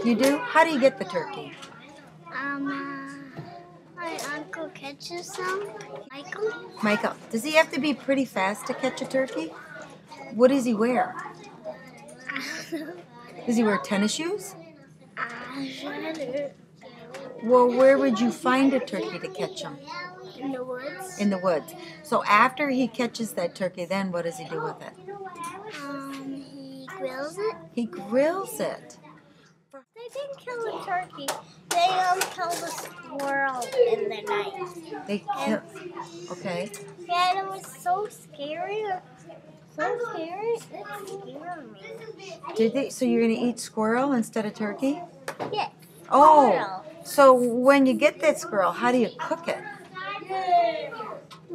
You do? How do you get the turkey? My uncle catches some. Michael? Michael, does he have to be pretty fast to catch a turkey? What does he wear? Does he wear tennis shoes? Well, where would you find a turkey to catch him? In the woods. In the woods. So after he catches that turkey, then what does he do with it? He grills it. He grills it. They didn't kill the turkey. They killed the squirrel in the night. They kill. Okay. Yeah, and it was so scary. So scary. It scared me. Did they? So you're gonna eat squirrel instead of turkey? Yeah. Oh. Squirrel. So when you get that squirrel, how do you cook it?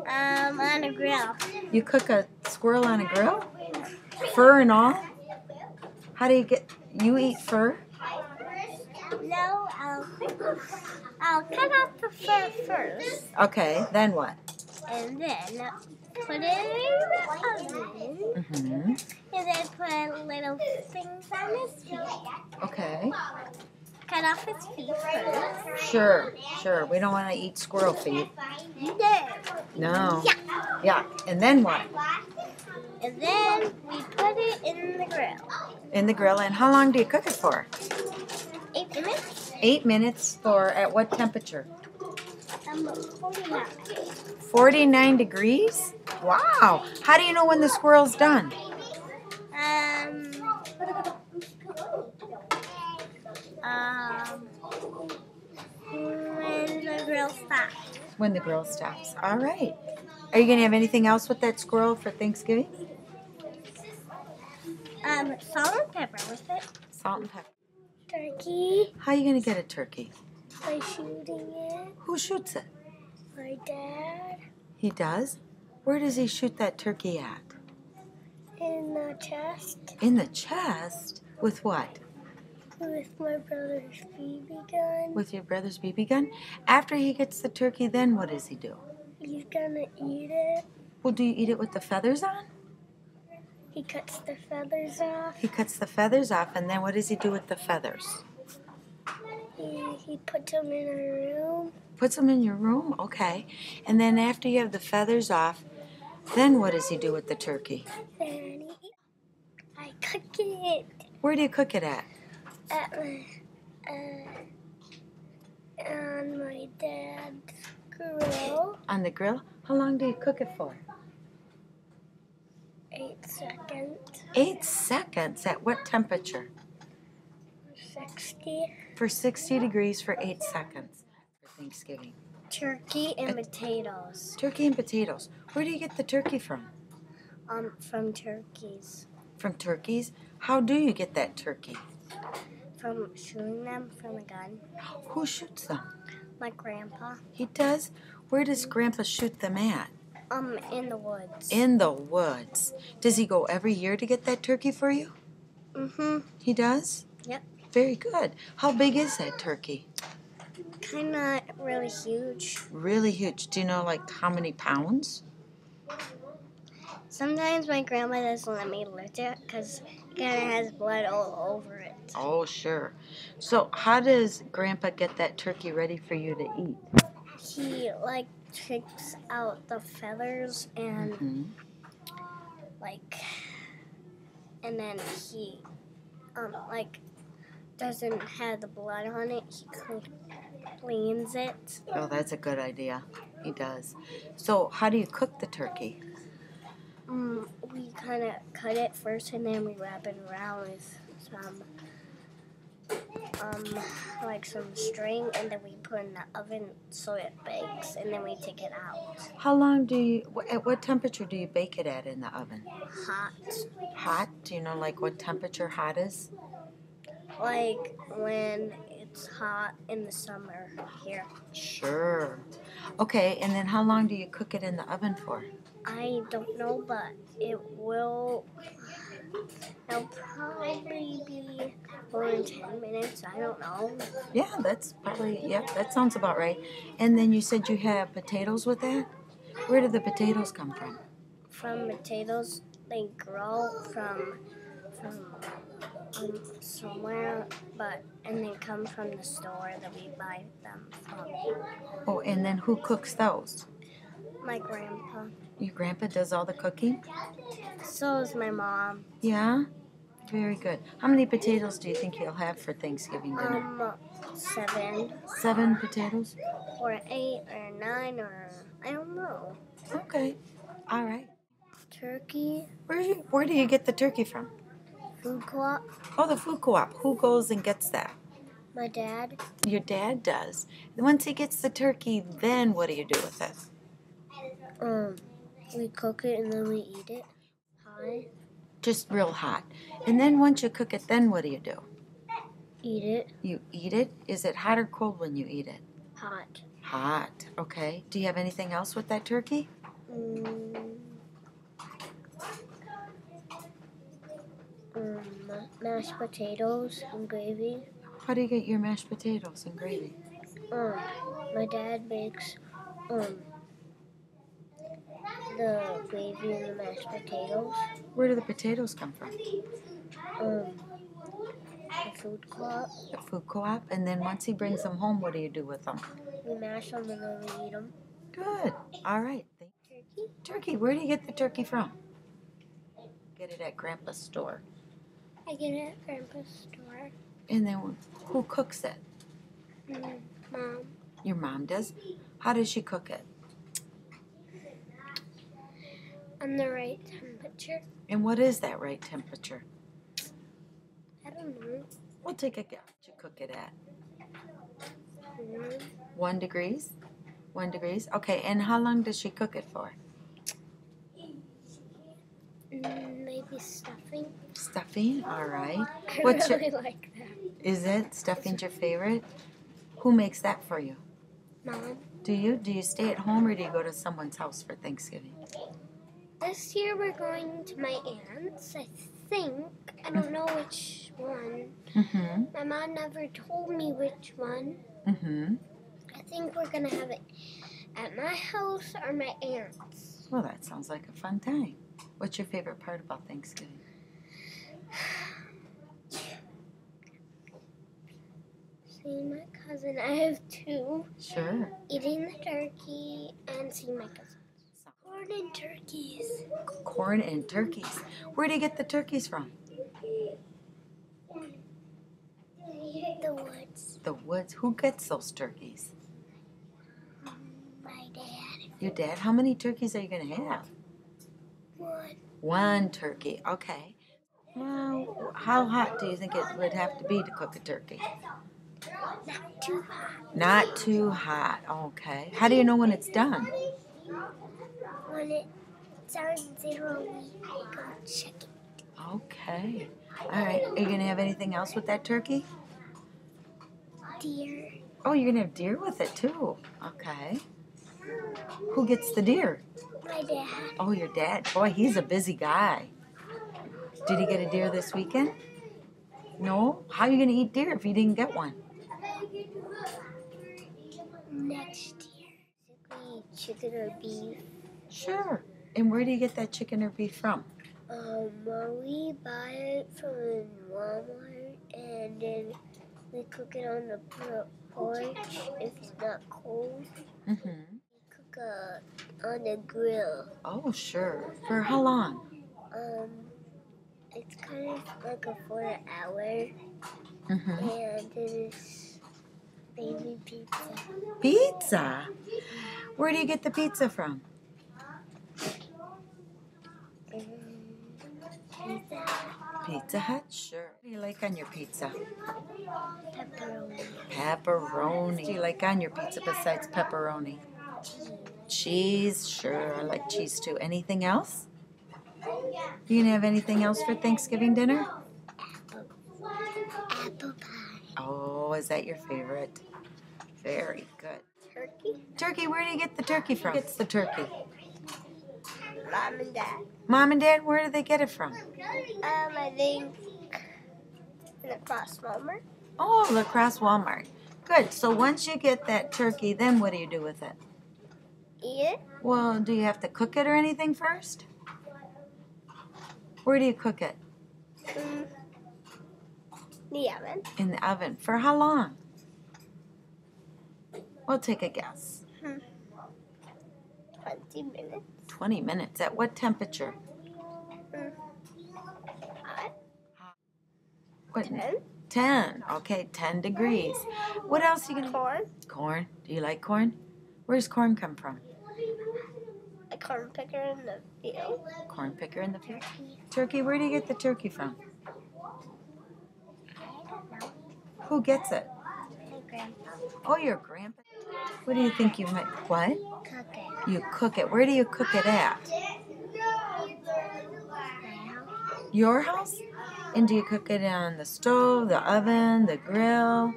On a grill. You cook a squirrel on a grill? Fur and all? How do you get? You eat fur? No, I'll cut off the fur first, Okay. Then what? and then put it in the oven, Mm-hmm. and then put little things on his feet. Okay. Cut off his feet first. Sure. Sure. We don't want to eat squirrel feet. No. No. Yeah. And then what? And then we put it in the grill. In the grill. And how long do you cook it for? 8 minutes. 8 minutes for at what temperature? 49. 49 degrees? Wow. How do you know when the squirrel's done? When the grill stops. When the grill stops. All right. Are you going to have anything else with that squirrel for Thanksgiving? Salt and pepper with it. Salt and pepper. Turkey. How are you going to get a turkey? By shooting it. Who shoots it? My dad. He does? Where does he shoot that turkey at? In the chest. In the chest? With what? With my brother's BB gun. With your brother's BB gun? After he gets the turkey, then what does he do? He's gonna eat it. Well, do you eat it with the feathers on? He cuts the feathers off. He cuts the feathers off, and then what does he do with the feathers? He puts them in a room. Puts them in your room? Okay. And then after you have the feathers off, then what does he do with the turkey? Then I cook it Where do you cook it at? at on my dad's grill. On the grill? How long do you cook it for? 8 seconds. 8 seconds. At what temperature? 60. For 60 degrees for 8 seconds for Thanksgiving. Turkey and potatoes. Turkey and potatoes. Where do you get the turkey from? From turkeys. From turkeys? How do you get that turkey? From shooting them from a gun. Who shoots them? My grandpa. He does? Where does Grandpa shoot them at? In the woods. In the woods. Does he go every year to get that turkey for you? Mm-hmm. He does? Yep. Very good. How big is that turkey? Kinda really huge. Really huge. Do you know like how many pounds? Sometimes my grandma doesn't let me lift it because it kind of has blood all over it. Oh, sure. So how does Grandpa get that turkey ready for you to eat? He takes out the feathers and Mm-hmm. and then he doesn't have the blood on it. He cleans it. Oh, that's a good idea. He does. So how do you cook the turkey? We kind of cut it first and then we wrap it around with some string, and then we put it in the oven so it bakes, and then we take it out. How long at what temperature do you bake it at in the oven? Hot. Hot? Do you know like what temperature hot is? Like when it's hot in the summer here. Sure. Okay, and then how long do you cook it in the oven for? I don't know, but it'll probably be more than 10 minutes. I don't know. Yeah, that sounds about right. And then you said you have potatoes with that? Where did the potatoes come from? From potatoes, they grow from somewhere, and they come from the store that we buy them from. Oh, and then who cooks those? My grandpa. Your grandpa does all the cooking? So is my mom. Yeah? Very good. How many potatoes do you think you'll have for Thanksgiving dinner? 7. 7 potatoes? Or 8 or 9 or I don't know. Okay. All right. Turkey. Where do you get the turkey from? Food co-op. Oh, the food co-op. Who goes and gets that? My dad. Your dad does. Once he gets the turkey, then what do you do with it? We cook it and then we eat it. Hot. Just real hot. And then once you cook it, then what do you do? Eat it. You eat it? Is it hot or cold when you eat it? Hot. Hot. Okay. Do you have anything else with that turkey? Mashed potatoes and gravy. How do you get your mashed potatoes and gravy? My dad makes the gravy and the mashed potatoes. Where do the potatoes come from? The food co-op. The food co-op. And then once he brings them home, what do you do with them? We mash them and then we eat them. Good. All right. Turkey? Turkey. Where do you get the turkey from? Get it at Grandpa's store. I get it at Grandpa's store. And then who cooks it? Mom. Your mom does? How does she cook it? On the right temperature. And what is that right temperature? I don't know. We'll take a guess. To cook it at 1. 1 degrees? 1 degrees? Okay, and how long does she cook it for? Maybe stuffing. Stuffing? All right. I What's really like that. Is it? Stuffing's your favorite? Who makes that for you? Mom. Do you? Do you stay at home or do you go to someone's house for Thanksgiving? This year we're going to my aunt's, I think. I don't know which one. Mm-hmm. My mom never told me which one. Mm-hmm. I think we're going to have it at my house or my aunt's. Well, that sounds like a fun time. What's your favorite part about Thanksgiving? Seeing my cousin. I have 2. Sure. Eating the turkey and seeing my cousin. Corn and turkeys. Corn and turkeys. Where do you get the turkeys from? The woods. The woods. Who gets those turkeys? My dad. Your dad? How many turkeys are you going to have? 1. 1 turkey. Okay. Well, how hot do you think it would have to be to cook a turkey? Not too hot. Not too hot. Okay. How do you know when it's done? When it's on 0, we go check it. Okay. All right. Are you going to have anything else with that turkey? Deer. Oh, you're going to have deer with it too. Okay. Who gets the deer? My dad. Oh, your dad. Boy, he's a busy guy. Did he get a deer this weekend? No? How are you going to eat deer if you didn't get one? Next year. Basically, chicken or beef. Sure. And where do you get that chicken or beef from? We buy it from Walmart and then we cook it on the porch if it's not cold. Mm-hmm. We cook on the grill. Oh, sure. For how long? It's kind of like for an hour. Mm-hmm. And it's baby pizza. Pizza? Where do you get the pizza from? Pizza. Pizza Hut? Sure. What do you like on your pizza? Pepperoni. Pepperoni. What do you like on your pizza besides pepperoni? Cheese? Sure, I like cheese too. Anything else? You gonna have anything else for Thanksgiving dinner? Apple pie. Oh, is that your favorite? Very good. Turkey. Turkey, where do you get the turkey from? Who gets the turkey? Mom and Dad. Mom and Dad, where do they get it from? I think Lacrosse Walmart. Oh, Lacrosse Walmart. Good. So once you get that turkey, then what do you do with it? Eat it. Well, do you have to cook it or anything first? Where do you cook it? The oven. In the oven. For how long? We'll take a guess. 20 minutes. 20 minutes. At what temperature? What? 10. 10. Okay, 10 degrees. What else are you going to... Corn. Corn. Do you like corn? Where's corn come from? A corn picker in the field. Corn picker in the field. Turkey. Where do you get the turkey from? Who gets it? My grandpa. Oh, your grandpa. What do you think you might... What? Cook it. You cook it. Where do you cook it at? Now. Your house? And do you cook it on the stove, the oven, the grill?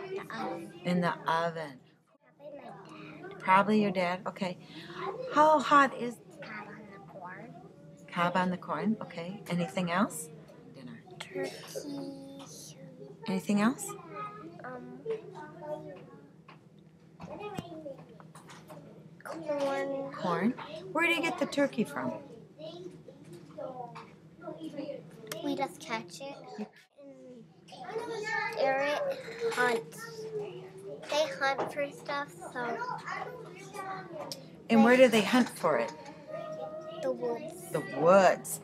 The oven. In the oven. Probably my dad. Probably your dad. Okay. How hot is Cob on the corn. cob on the corn? Okay. Anything else? Dinner. Turkey. Anything else? Corn. Corn. Where do you get the turkey from? We just catch it and Eric hunts. They hunt for stuff, so And where do they hunt for it? the woods. The woods.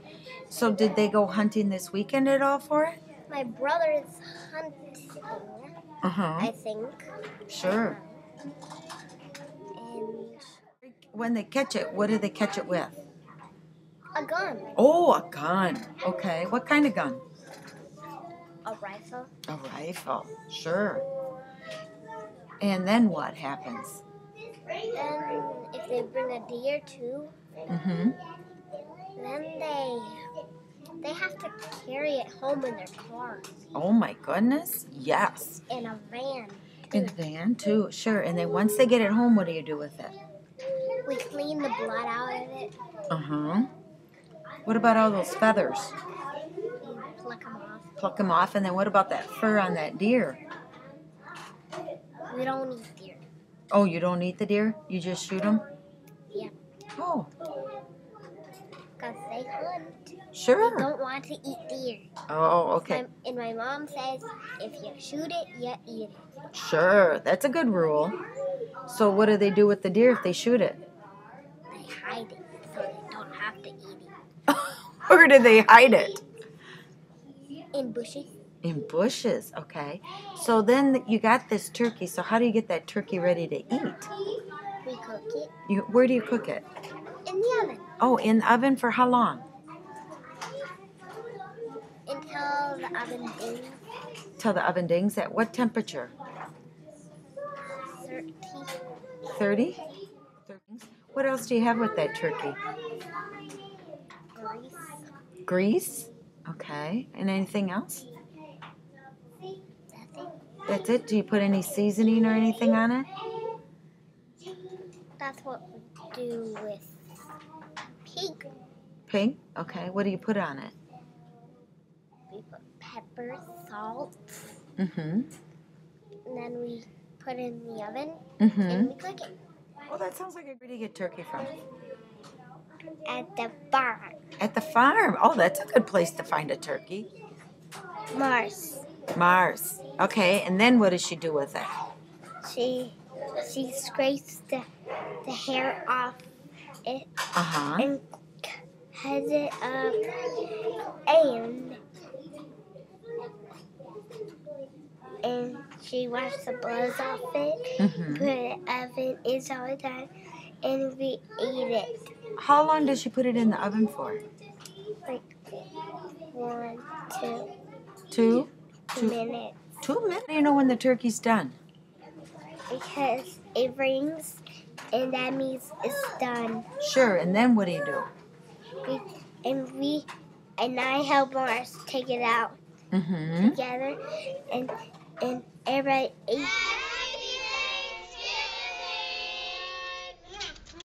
So did they go hunting this weekend at all for it? My brother is hunting, Uh-huh. I think. Sure. And When they catch it, what do they catch it with? a gun. Oh, a gun. Okay. What kind of gun? A rifle. A rifle. Sure. And then what happens? Then if they bring a deer too, Mm-hmm. then they have to carry it home in their cars. Oh my goodness. Yes. In a van. In the van too. Sure. And then once they get it home, what do you do with it? We clean the blood out of it. Uh-huh. What about all those feathers? You pluck them off. Pluck them off. And then what about that fur on that deer? We don't eat deer. Oh, you don't eat the deer? You just shoot them? Yeah. Oh, Because they hunt. sure. They don't want to eat deer. Oh, okay. And my mom says, if you shoot it, you eat it. Sure. That's a good rule. So what do they do with the deer if they shoot it? They hide it so they don't have to eat it. Where do they hide it? In bushes. In bushes. Okay. So then you got this turkey. So how do you get that turkey ready to eat? We cook it Where do you cook it? in the oven Oh, in the oven for how long? until the oven dings. Till the oven dings. At what temperature? 30. 30? What else do you have with that turkey? Grease. Grease? Okay. And anything else? That's it. That's it? Do you put any seasoning or anything on it? That's what we do with pig. Pig? Okay. What do you put on it? We put pepper, salt, Mm-hmm. and then we put it in the oven Mm-hmm. and we cook it Well, that sounds like a pretty good turkey from. at the barn. At the farm. Oh, that's a good place to find a turkey. Mars. Mars. Okay. And then what does she do with it? She scrapes the hair off it Uh-huh. and has it up and she washes the blood off it, Mm-hmm. put it in the oven, it's all done, and we eat it. How long does she put it in the oven for? Like 1, 2 2? 2 minutes. 2 minutes? How do you know when the turkey's done? Because it rings and that means it's done. Sure. And then what do you do? And I help Mars take it out Mm-hmm. together and everybody eats